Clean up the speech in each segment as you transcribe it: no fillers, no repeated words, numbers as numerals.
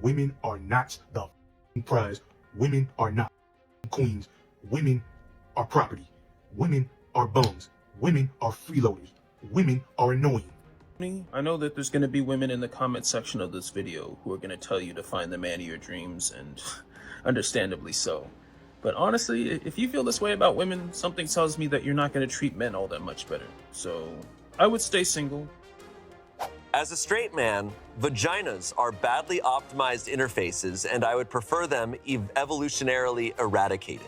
Women are not the prize. Women are not queens. Women are property. Women are bums. Women are freeloaders. Women are annoying. I know that there's going to be women in the comment section of this video who are going to tell you to find the man of your dreams, and understandably so. But honestly, if you feel this way about women, something tells me that you're not going to treat men all that much better. So I would stay single. As a straight man, vaginas are badly optimized interfaces, and I would prefer them evolutionarily eradicated.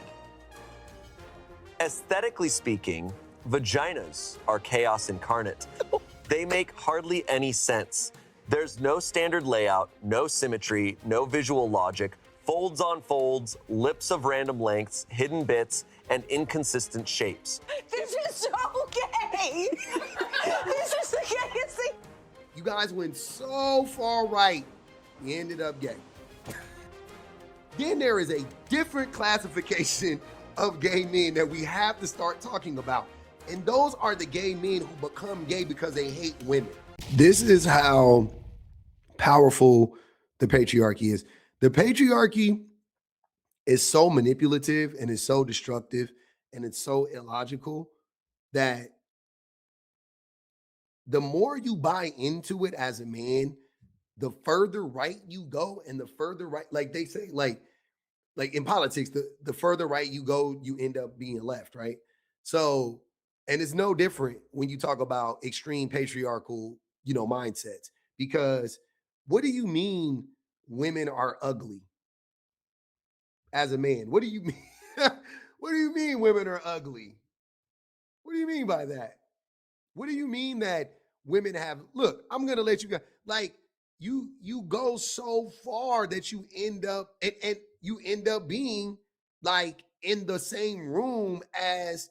Aesthetically speaking, vaginas are chaos incarnate. They make hardly any sense. There's no standard layout, no symmetry, no visual logic, folds on folds, lips of random lengths, hidden bits, and inconsistent shapes. This is so gay! This is the gayest thing. You guys went so far right, you ended up gay. Then there is a different classification of gay men that we have to start talking about. And those are the gay men who become gay because they hate women. This is how powerful the patriarchy is. The patriarchy is so manipulative and it's so destructive and it's so illogical that the more you buy into it as a man, the further right you go, and the further right, like they say, like in politics, the further right you go, you end up being left, right? So, and it's no different when you talk about extreme patriarchal, mindsets, because what do you mean women are ugly as a man? What do you mean? What do you mean women are ugly? What do you mean by that? What do you mean that women have, look, I'm going to let you go. Like you go so far that you end up, and you end up being like in the same room as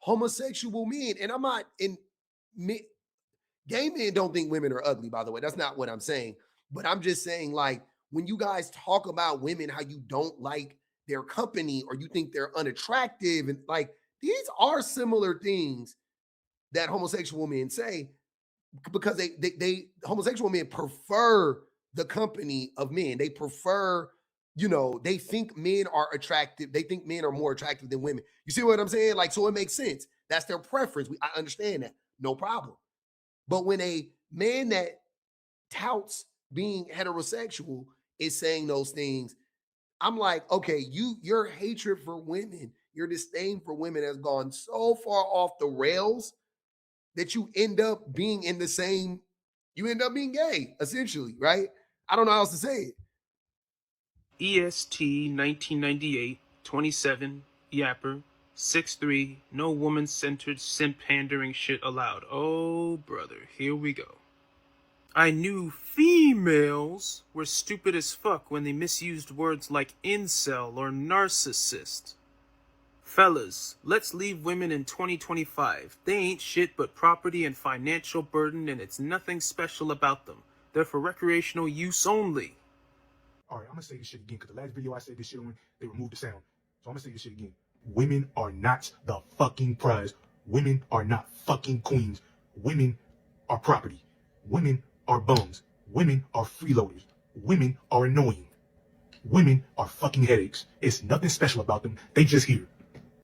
homosexual men. And I'm not gay men don't think women are ugly, by the way. That's not what I'm saying. But I'm just saying, like, when you guys talk about women, how you don't like their company or you think they're unattractive, and like, these are similar things that homosexual men say, because they homosexual men prefer the company of men. They prefer, they think men are attractive. They think men are more attractive than women. You see what I'm saying? Like, so it makes sense. That's their preference. I understand that. No problem. But when a man that touts being heterosexual is saying those things, I'm like, okay, your hatred for women, your disdain for women has gone so far off the rails that you end up being you end up being gay, essentially, right? I don't know how else to say it. EST 1998, 27, Yapper, 6'3", no woman-centered simp pandering shit allowed. Oh, brother, here we go. I knew females were stupid as fuck when they misused words like incel or narcissist. Fellas, let's leave women in 2025. They ain't shit but property and financial burden, and it's nothing special about them. They're for recreational use only. All right, I'm going to say this shit again, because the last video I said this shit on, they removed the sound. So I'm going to say this shit again. Women are not the fucking prize. Women are not fucking queens. Women are property. Women are bums. Women are freeloaders. Women are annoying. Women are fucking headaches. It's nothing special about them. They just here.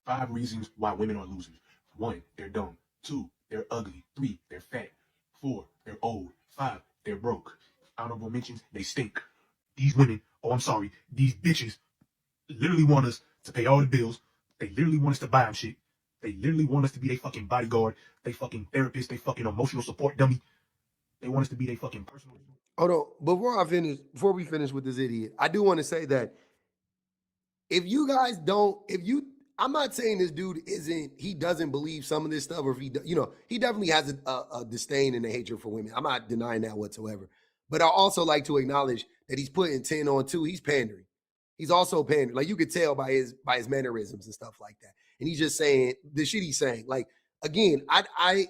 5 reasons why women are losers. 1, they're dumb. 2, they're ugly. 3, they're fat. 4, they're old. 5, they're broke. Honorable mentions, they stink. These women, these bitches literally want us to pay all the bills. They literally want us to buy them shit. They literally want us to be their fucking bodyguard, they fucking therapist, they fucking emotional support dummy. They want us to be their fucking personal. Hold on, before we finish with this idiot, I do want to say that I'm not saying this dude he doesn't believe some of this stuff, or if he definitely has a disdain and a hatred for women. I'm not denying that whatsoever. But I also like to acknowledge that he's putting 10 on 2. He's pandering. He's also pandering. Like, you could tell by his mannerisms and stuff like that. And he's just saying the shit he's saying. Like, again,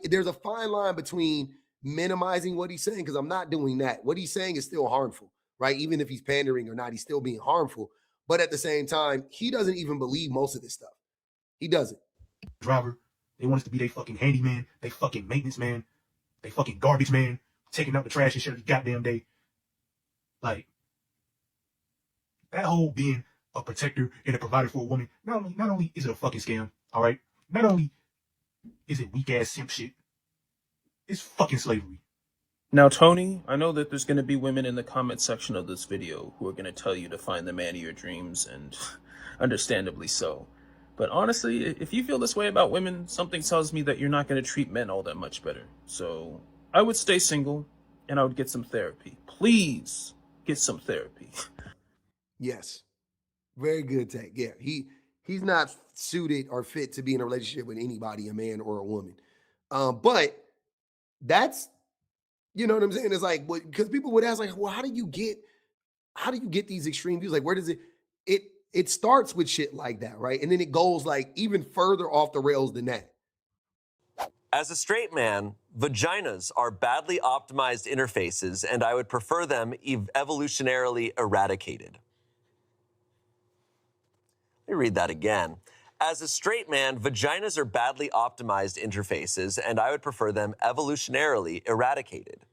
there's a fine line between minimizing what he's saying, because I'm not doing that. What he's saying is still harmful, right? Even if he's pandering or not, he's still being harmful. But at the same time, he doesn't even believe most of this stuff. He doesn't. Driver, they want us to be their fucking handyman, they fucking maintenance man, they fucking garbage man, taking out the trash and shit every goddamn day. Like, that whole being a protector and a provider for a woman, not only is it a fucking scam, all right? Not only is it weak ass simp shit, it's fucking slavery. Now, Tony, I know that there's going to be women in the comment section of this video who are going to tell you to find the man of your dreams, and understandably so. But honestly, if you feel this way about women, something tells me that you're not going to treat men all that much better. So I would stay single, and I would get some therapy. Please get some therapy. Yes. Very good take. Yeah. He's not suited or fit to be in a relationship with anybody, a man or a woman. But that's, you know what I'm saying? It's like, because people would ask, like, well, how do you get these extreme views? Like, where does it starts with shit like that, right? And then it goes like even further off the rails than that. As a straight man, vaginas are badly optimized interfaces, and I would prefer them evolutionarily eradicated. Let me read that again. As a straight man, vaginas are badly optimized interfaces, and I would prefer them evolutionarily eradicated.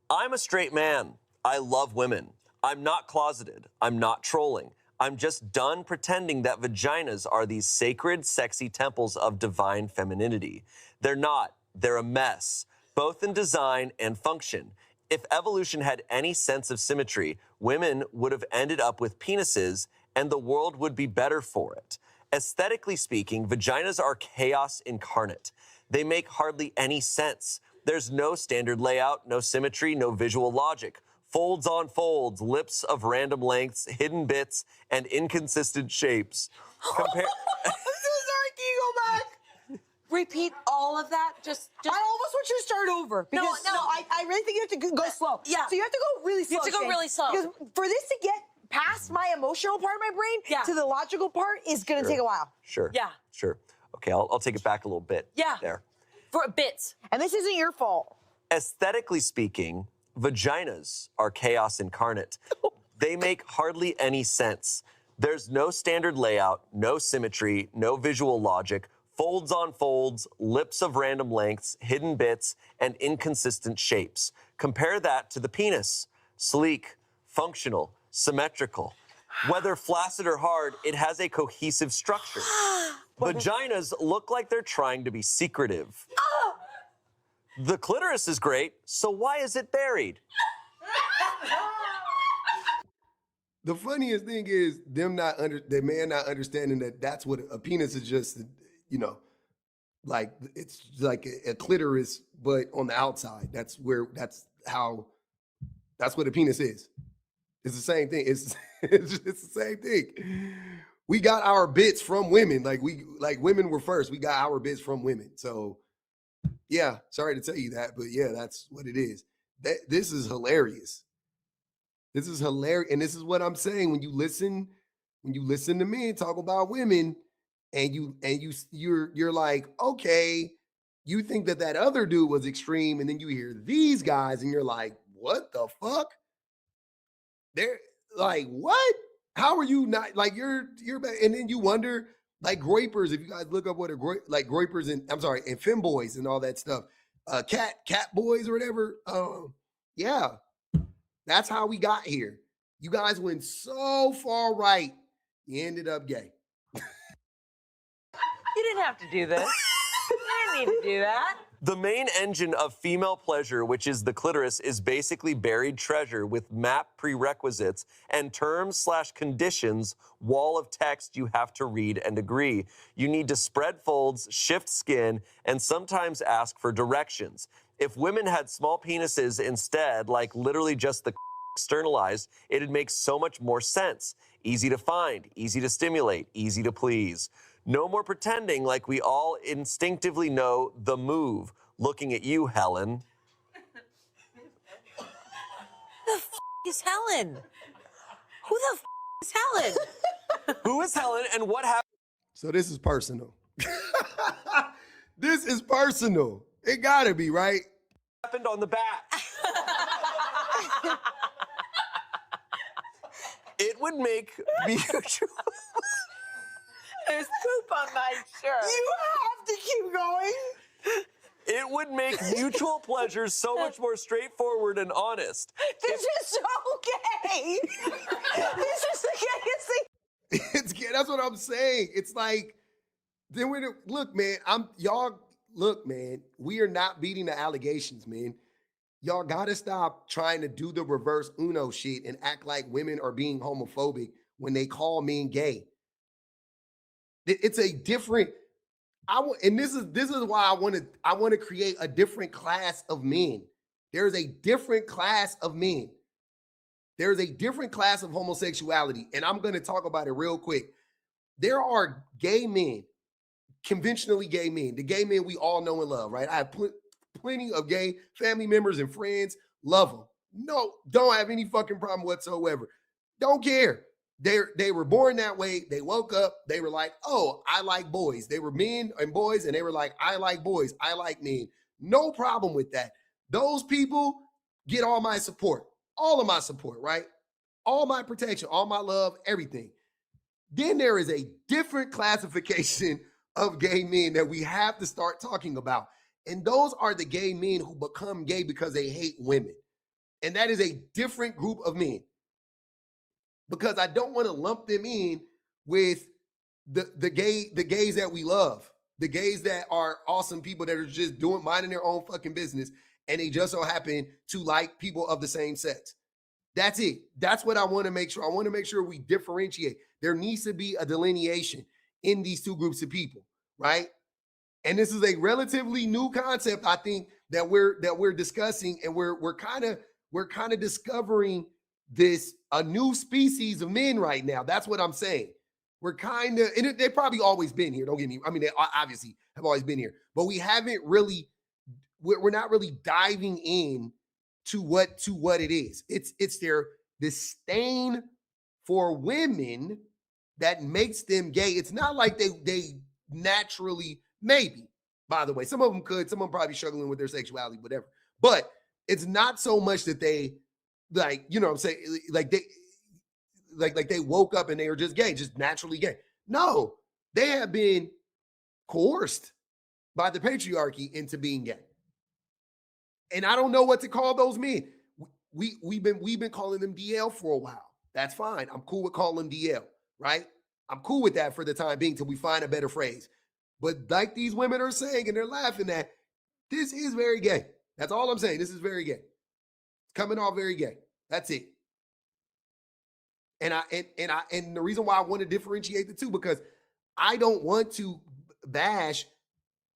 I'm a straight man. I love women. I'm not closeted. I'm not trolling. I'm just done pretending that vaginas are these sacred, sexy temples of divine femininity. They're not. They're a mess, both in design and function. If evolution had any sense of symmetry, women would have ended up with penises, and the world would be better for it. Aesthetically speaking, vaginas are chaos incarnate. They make hardly any sense. There's no standard layout, no symmetry, no visual logic. Folds on folds, lips of random lengths, hidden bits, and inconsistent shapes. I'm so sorry. Can you go back? Repeat all of that. Just. I almost want you to start over. Because, No. I really think you have to go slow. Yeah. So you have to go really slow. You have to go Shane, really slow. Because for this to get past my emotional part of my brain to the logical part is going to take a while. Sure. Yeah. Sure. Okay, I'll take it back a little bit. Yeah. There. For bits. And this isn't your fault. Aesthetically speaking, vaginas are chaos incarnate. They make hardly any sense. There's no standard layout, no symmetry, no visual logic, folds on folds, lips of random lengths, hidden bits, and inconsistent shapes. Compare that to the penis. Sleek, functional, symmetrical. Whether flaccid or hard, it has a cohesive structure. Vaginas look like they're trying to be secretive. The clitoris is great, so why is it buried? The funniest thing is the man not understanding that that's what a penis is, just, you know, like it's like a clitoris, but on the outside. That's what a penis is. It's the same thing. It's the same thing. We got our bits from women. Like women were first. We got our bits from women. So yeah, sorry to tell you that, but yeah, that's what it is. This is hilarious. This is hilarious. And this is what I'm saying. When you listen to men talk about women, and you're like, okay, you think that other dude was extreme, and then you hear these guys and you're like, what the fuck? They're like, what? How are you not like you're and then you wonder, like groypers, if you guys look up what groypers and femboys and all that stuff, cat boys or whatever. Yeah, that's how we got here. You guys went so far right, you ended up gay. You didn't have to do this. You didn't need to do that. The main engine of female pleasure, which is the clitoris, is basically buried treasure with map prerequisites and terms/conditions, wall of text you have to read and agree. You need to spread folds, shift skin, and sometimes ask for directions. If women had small penises instead, like literally just the externalized, it'd make so much more sense. Easy to find, easy to stimulate, easy to please. No more pretending like we all instinctively know the move. Looking at you, Helen. Who the f is Helen? Who the f is Helen? Who is Helen and what happened? So this is personal. This is personal. It gotta be, right? Happened on the back. It would make mutual. There's poop on my shirt. You have to keep going. It would make mutual pleasure so much more straightforward and honest. This is so gay. what I'm saying. It's like, then look, man, look, man, we are not beating the allegations, man. Y'all gotta stop trying to do the reverse Uno shit and act like women are being homophobic when they call men gay. It's a different, and this is why I want to create a different class of men. There's a different class of men. There's a different class of homosexuality, and I'm going to talk about it real quick. There are gay men, conventionally gay men, the gay men we all know and love, right? I have plenty of gay family members and friends, love them. No, don't have any fucking problem whatsoever. Don't care. They were born that way. They woke up. They were like, oh, I like boys. They were men and boys, and they were like, I like boys. I like men. No problem with that. Those people get all my support, all of my support, right? All my protection, all my love, everything. Then there is a different classification of gay men that we have to start talking about. And those are the gay men who become gay because they hate women. And that is a different group of men. Because I don't want to lump them in with the gays that we love, the gays that are awesome people that are just minding their own fucking business, and they just so happen to like people of the same sex. That's it. That's what I want to make sure. I want to make sure we differentiate. There needs to be a delineation in these two groups of people, right? And this is a relatively new concept, I think, that we're discussing, and we're kind of discovering a new species of men right now. That's what I'm saying. We're kind of, and they've probably always been here. Don't get me. I mean, they obviously have always been here, but we haven't really. We're not really diving in to what it is. It's their disdain for women that makes them gay. It's not like they naturally, maybe, by the way, some of them could, some of them probably struggling with their sexuality, whatever. But it's not so much that they, like, you know what I'm saying, like they woke up and they were just gay, just naturally gay. No, they have been coerced by the patriarchy into being gay. And I don't know what to call those men. We've been calling them DL for a while. That's fine. I'm cool with calling them DL, right? I'm cool with that for the time being till we find a better phrase. But like these women are saying, and they're laughing at, this is very gay. That's all I'm saying. This is very gay. It's coming off very gay. That's it. And the reason why I want to differentiate the two, because I don't want to bash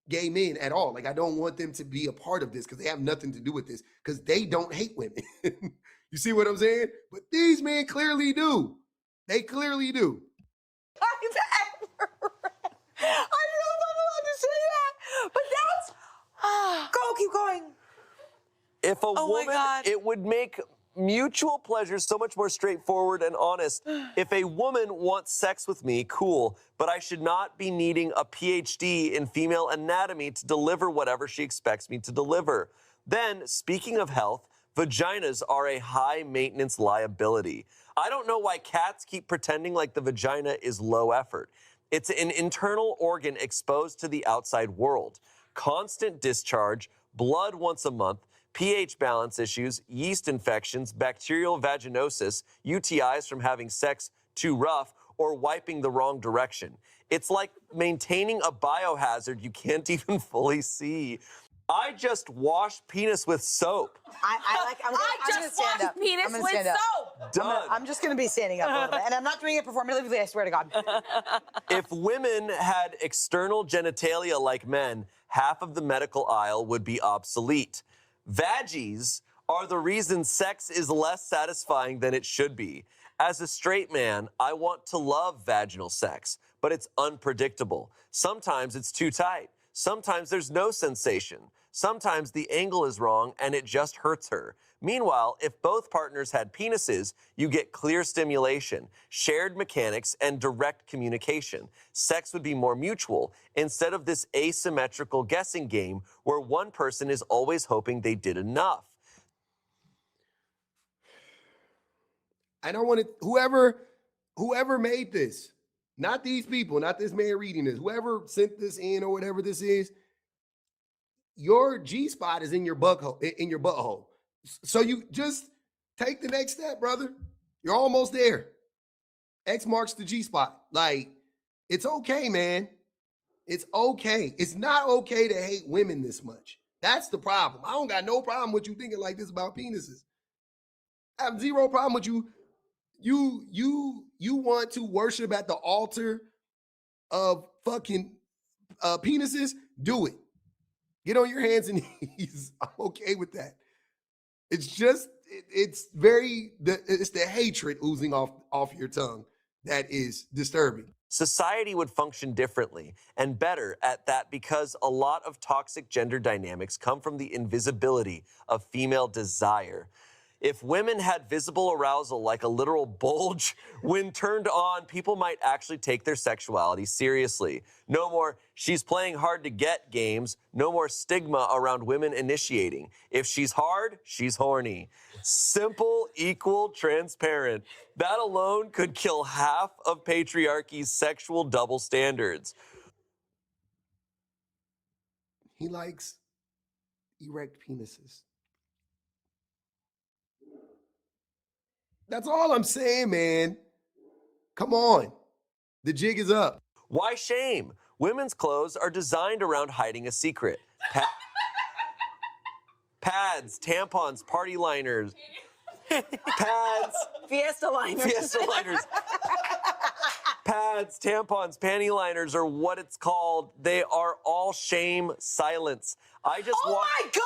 gay men at all. Like, I don't want them to be a part of this because they have nothing to do with this, because they don't hate women. You see what I'm saying? But these men clearly do. They clearly do. I've ever read. I don't know if I'm allowed to say that, but that's go, keep going. If a Oh my woman, God. it would make mutual pleasure so much more straightforward and honest. If a woman wants sex with me, cool, but I should not be needing a PhD in female anatomy to deliver whatever she expects me to deliver. Then, speaking of health, vaginas are a high-maintenance liability. I don't know why cats keep pretending like the vagina is low effort. It's an internal organ exposed to the outside world. Constant discharge, blood once a month, pH balance issues, yeast infections, bacterial vaginosis, UTIs from having sex too rough, or wiping the wrong direction. It's like maintaining a biohazard you can't even fully see. I just wash penis with soap. I'm gonna stand up. penis I'm gonna with stand up. soap. Done. I'm just gonna be standing up a little bit, and I'm not doing it performatively. I swear to God. If women had external genitalia like men, half of the medical aisle would be obsolete. Vaggies are the reason sex is less satisfying than it should be. As a straight man, I want to love vaginal sex, but it's unpredictable. Sometimes it's too tight. Sometimes there's no sensation. Sometimes the angle is wrong and it just hurts her. Meanwhile, if both partners had penises, you get clear stimulation, shared mechanics, and direct communication. Sex would be more mutual instead of this asymmetrical guessing game where one person is always hoping they did enough. And I want to, whoever made this, not these people, not this man reading this, whoever sent this in or whatever this is, your G spot is in your butthole. So you just take the next step, brother. You're almost there. X marks the G spot. Like, It's okay, man. It's okay. It's not okay to hate women this much. That's the problem. I don't got no problem with you thinking like this about penises. I have zero problem with you. You want to worship at the altar of fucking penises? Do it. Get on your hands and knees. I'm okay with that. It's just it's the hatred oozing off your tongue that is disturbing. Society would function differently and better at that because a lot of toxic gender dynamics come from the invisibility of female desire. If women had visible arousal like a literal bulge when turned on, people might actually take their sexuality seriously. No more "she's playing hard to get" games. No more stigma around women initiating. If she's hard, she's horny. Simple, equal, transparent. That alone could kill half of patriarchy's sexual double standards. He likes erect penises. That's all I'm saying, man. Come on. The jig is up. Why shame? Women's clothes are designed around hiding a secret. Pads, tampons, party liners. Pads, Fiesta liners. Fiesta liners. Pads, tampons, panty liners, or what it's called, they are all shame silence. My God!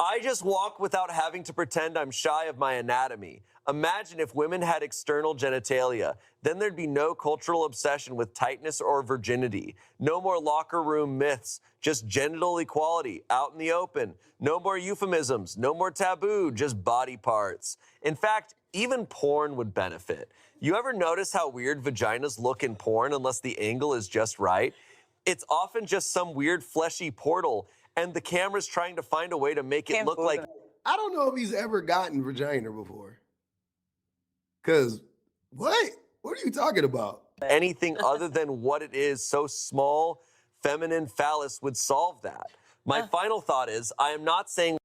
I just walk without having to pretend I'm shy of my anatomy. Imagine if women had external genitalia. Then there'd be no cultural obsession with tightness or virginity. No more locker room myths, just genital equality out in the open. No more euphemisms, no more taboo, just body parts. In fact, even porn would benefit. You ever notice how weird vaginas look in porn unless the angle is just right? It's often just some weird fleshy portal, and the camera's trying to find a way to make it look like... I don't know if he's ever gotten vagina before. Because, what? What are you talking about? anything other than what it is. So small, feminine phallus would solve that. My final thought is, I am not saying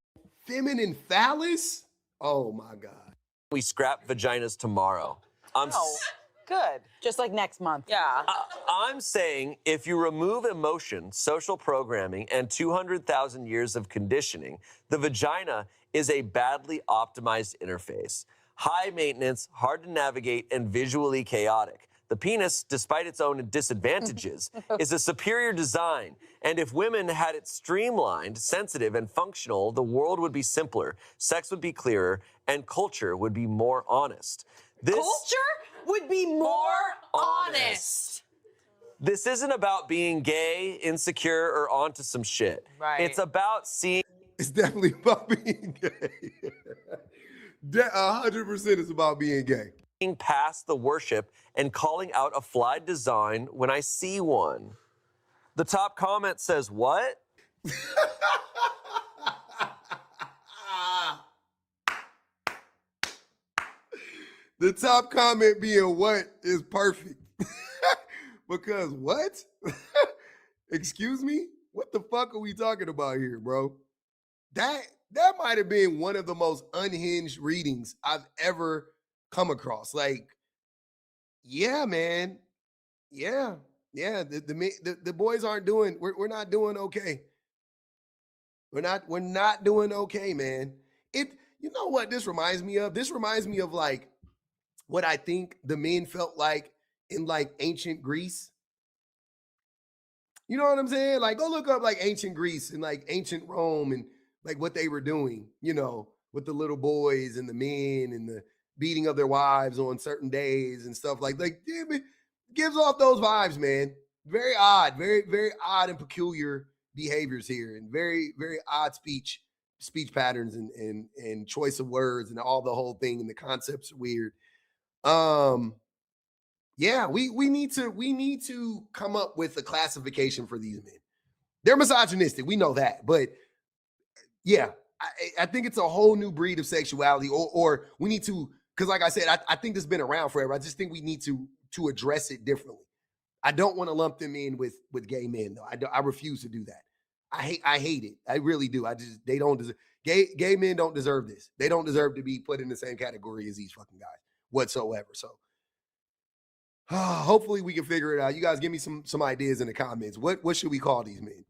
Feminine phallus? Oh my God. we scrap vaginas tomorrow. Good. Just like next month. Yeah. I'm saying if you remove emotion, social programming, and 200,000 years of conditioning, the vagina is a badly optimized interface. High maintenance, hard to navigate, and visually chaotic. The penis, despite its own disadvantages, is a superior design. And if women had it streamlined, sensitive, and functional, the world would be simpler, sex would be clearer, and culture would be more honest. Culture would be more honest. This isn't about being gay, insecure, or onto some shit. Right. It's about seeing It's definitely about being gay. 100% is about being gay. past the worship and calling out a flawed design when I see one. The top comment says, what? The top comment being what is perfect. Because what? Excuse me? What the fuck are we talking about here, bro? That might have been one of the most unhinged readings I've ever come across. Like, yeah, man. Yeah. The boys aren't doing, we're not doing okay. We're not doing okay, man. You know what this reminds me of? This reminds me of like what I think the men felt like in like ancient Greece. You know what I'm saying? Like, go look up like ancient Greece and like ancient Rome and like what they were doing, you know, with the little boys and the men and the beating of their wives on certain days and stuff like it gives off those vibes, man. Very odd, very, very odd and peculiar behaviors here, and very, very odd speech patterns and choice of words and all the whole thing, and the concepts are weird. Yeah, we need to come up with a classification for these men. They're misogynistic, we know that, but yeah, I think it's a whole new breed of sexuality, or we need to, because like I said, I think this has been around forever. I just think we need to address it differently. I don't want to lump them in with gay men, though. I refuse to do that. I hate it. I really do. They don't deserve, gay men don't deserve this. They don't deserve to be put in the same category as these fucking guys whatsoever. So Hopefully we can figure it out. You guys give me some ideas in the comments. What should we call these men?